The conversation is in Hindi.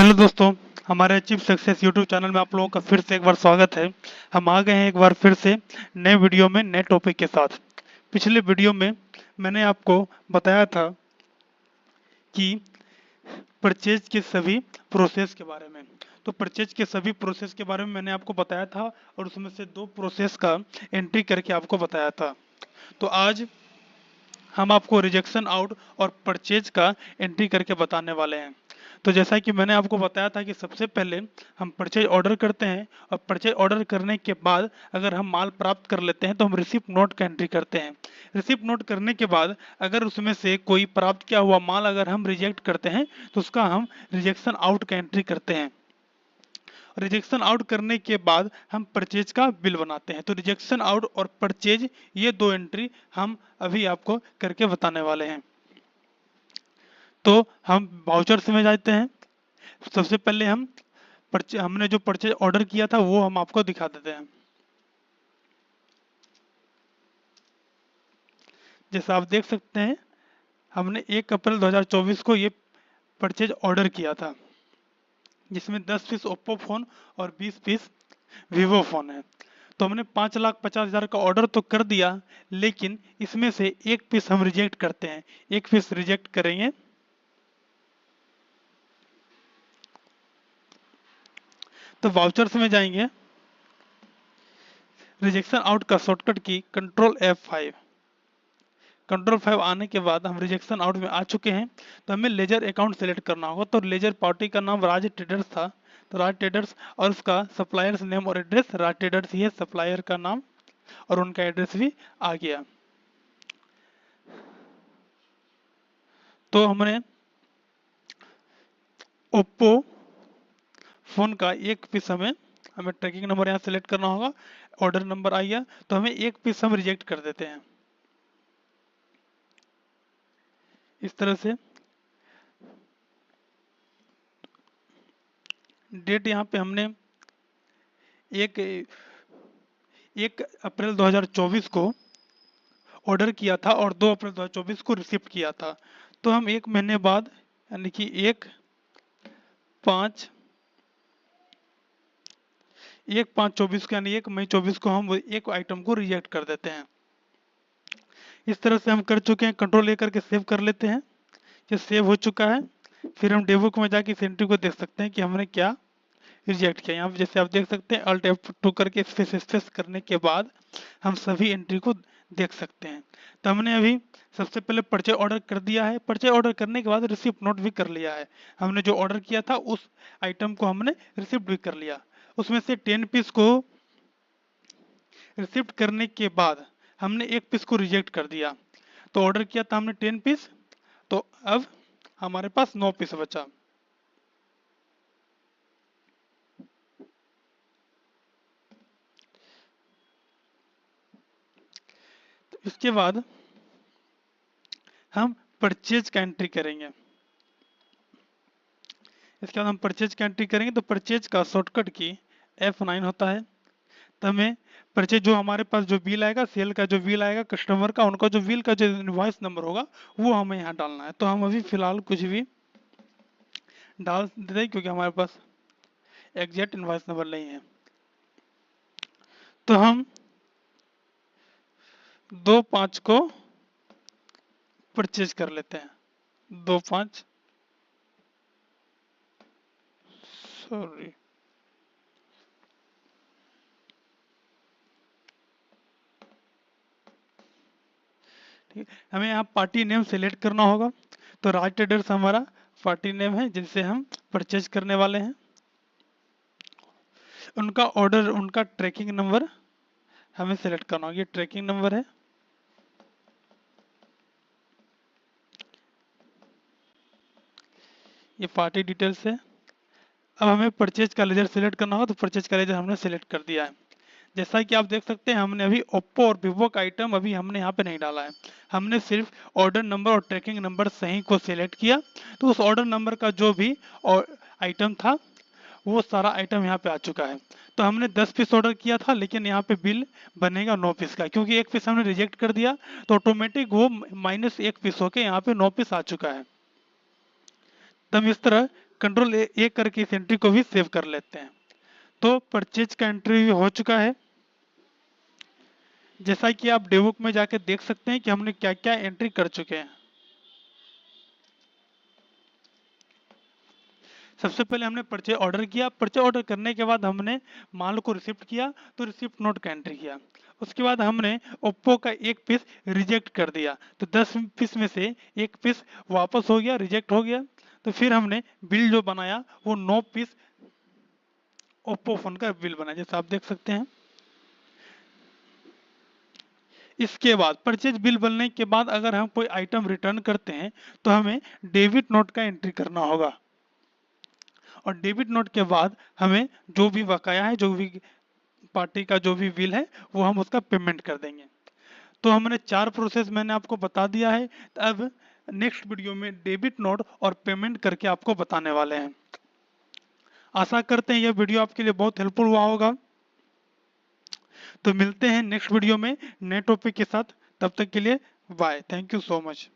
हेलो दोस्तों, हमारे अचीव सक्सेस यूट्यूब चैनल में आप लोगों का फिर से एक बार स्वागत है। हम आ गए हैं एक बार फिर से नए वीडियो में नए टॉपिक के साथ। पिछले वीडियो में मैंने आपको बताया था कि परचेज के सभी प्रोसेस के बारे में। तो परचेज के सभी प्रोसेस के बारे में मैंने आपको बताया था और उसमें से दो प्रोसेस का एंट्री करके आपको बताया था। तो आज हम आपको रिजेक्शन आउट और परचेज का एंट्री करके बताने वाले हैं। तो जैसा कि मैंने आपको बताया था कि सबसे पहले हम परचेज ऑर्डर करते हैं और परचेज ऑर्डर करने के बाद अगर हम माल प्राप्त कर लेते हैं तो हम रिसिप्ट नोट का एंट्री करते हैं। रिसिप्ट नोट करने के बाद अगर उसमें से कोई प्राप्त किया हुआ माल अगर हम रिजेक्ट करते हैं तो उसका हम रिजेक्शन आउट का एंट्री करते हैं। रिजेक्शन आउट करने के बाद हम परचेज का बिल बनाते हैं। तो रिजेक्शन आउट और परचेज ये दो एंट्री हम अभी आपको करके बताने वाले हैं। तो हम वाउचर्स में जाते हैं। सबसे पहले हमने जो परचेज ऑर्डर किया था वो हम आपको दिखा देते हैं। जैसा आप देख सकते हैं हमने 1 अप्रैल 2024 को ये परचेज ऑर्डर किया था, जिसमें 10 पीस ओप्पो फोन और 20 पीस वीवो फोन है। तो हमने 5,50,000 का ऑर्डर तो कर दिया, लेकिन इसमें से एक पीस हम रिजेक्ट करते हैं। एक पीस रिजेक्ट करेंगे। तो वाउचर्स में जाएंगे, रिजेक्शन आउट का शॉर्टकट की कंट्रोल F5। कंट्रोल 5 आने के बाद हम रिजेक्शन आउट में आ चुके हैं। तो हमें लेजर अकाउंट सेलेक्ट करना होगा। तो लेजर पार्टी का नाम राज ट्रेडर्स था, तो राज ट्रेडर्स और उसका सप्लायर्स नेम और एड्रेस राज ट्रेडर्स ही है, सप्लायर का नाम और उनका एड्रेस भी आ गया। तो हमने ओप्पो फोन का एक पीस हमें ट्रैकिंग नंबर यहाँ सेलेक्ट करना होगा। ऑर्डर नंबर आ गया, तो हमें एक पीस हम रिजेक्ट कर देते हैं इस तरह से। डेट यहाँ पे हमने 1 अप्रैल 2024 को ऑर्डर किया था और 2 अप्रैल 2024 को रिसीव किया था। तो हम एक महीने बाद यानी कि 1/5/24 को यानी 1 मई 24 को हम एक आइटम को रिजेक्ट कर देते हैं। इस तरह से हम कर चुके हैं। कंट्रोल लेकर के सेव कर लेते हैं। ये सेव हो चुका है। फिर हम डेबुक में जाके इस एंट्री को देख सकते हैं कि हमने क्या रिजेक्ट किया। यहाँ पे जैसे आप देख सकते हैं अल्ट F2 करके स्पेस करने के बाद हम सभी एंट्री को देख सकते हैं। तो हमने अभी सबसे पहले परचेज ऑर्डर कर दिया है। परचेज ऑर्डर करने के बाद रिसिप्ट नोट भी कर लिया है। हमने जो ऑर्डर किया था उस आइटम को हमने रिसिप्ट भी कर लिया। उसमें से 10 पीस को रिसिप्ट करने के बाद हमने एक पीस को रिजेक्ट कर दिया। तो ऑर्डर किया था हमने 10 पीस, तो अब हमारे पास 9 पीस बचा। तो इसके बाद हम परचेज का एंट्री करेंगे। इसके बाद हम परचेज का एंट्री करेंगे। तो परचेज का शॉर्टकट की F9 होता है। तो हमें परचेज जो हमारे पास जो बिल आएगा, सेल का जो बिल आएगा कस्टमर का, उनका जो बिल का जो इनवॉइस नंबर होगा वो हमें यहाँ डालना है। तो हम अभी फिलहाल कुछ भी डाल देते हैं क्योंकि हमारे पास एग्जैक्ट इनवॉइस नंबर नहीं है। तो हम 2/5 को परचेज कर लेते हैं। 2/5 सॉरी ठीक है। हमें यहाँ पार्टी नेम सेलेक्ट करना होगा। तो राज ट्रेडर्स हमारा पार्टी नेम है जिनसे हम परचेज करने वाले हैं। उनका ऑर्डर, उनका ट्रैकिंग नंबर हमें सेलेक्ट करना होगा। ये ट्रैकिंग नंबर है। ये पार्टी डिटेल्स है। अब हमें परचेज का लेजर सेलेक्ट करना होगा। तो परचेज का लेजर हमने सेलेक्ट कर दिया है। जैसा कि आप देख सकते हैं हमने अभी ओप्पो और वीवो का आइटम अभी हमने यहाँ पे नहीं डाला है। हमने सिर्फ ऑर्डर नंबर और ट्रैकिंग नंबर सही को सिलेक्ट किया। तो उस ऑर्डर नंबर का जो भी आइटम था वो सारा आइटम यहाँ पे आ चुका है। तो हमने 10 पीस ऑर्डर किया था, लेकिन यहाँ पे बिल बनेगा 9 पीस का, क्योंकि एक पीस हमने रिजेक्ट कर दिया। तो ऑटोमेटिक वो -1 पीस होके यहाँ पे 9 पीस आ चुका है। तो हम इस तरह कंट्रोल ए करके इस एंट्री को भी सेव कर लेते हैं। तो परचेज का एंट्री भी हो चुका है। जैसा कि आप डेबुक में जाके देख सकते हैं कि हमने क्या क्या एंट्री कर चुके हैं। सबसे पहले हमने परचेज ऑर्डर किया। परचेज ऑर्डर करने के बाद हमने माल को रिसिप्ट किया, तो रिसिप्ट नोट का एंट्री किया। उसके बाद हमने ओप्पो का एक पीस रिजेक्ट कर दिया, तो 10 पीस में से एक पीस वापस हो गया, रिजेक्ट हो गया। तो फिर हमने बिल जो बनाया वो 9 पीस ओप्पो फोन का बिल बनाया, जैसा आप देख सकते हैं। इसके बाद परचेज बिल बनने के बाद अगर हम कोई आइटम रिटर्न करते हैं तो हमें डेबिट नोट का एंट्री करना होगा, और डेबिट नोट के बाद हमें जो भी बकाया है, जो भी पार्टी का जो भी बिल है, वो हम उसका पेमेंट कर देंगे। तो हमने 4 प्रोसेस मैंने आपको बता दिया है। अब नेक्स्ट वीडियो में डेबिट नोट और पेमेंट करके आपको बताने वाले हैं। आशा करते हैं यह वीडियो आपके लिए बहुत हेल्पफुल हुआ होगा। तो मिलते हैं नेक्स्ट वीडियो में नए टॉपिक के साथ। तब तक के लिए bye. Thank you so much.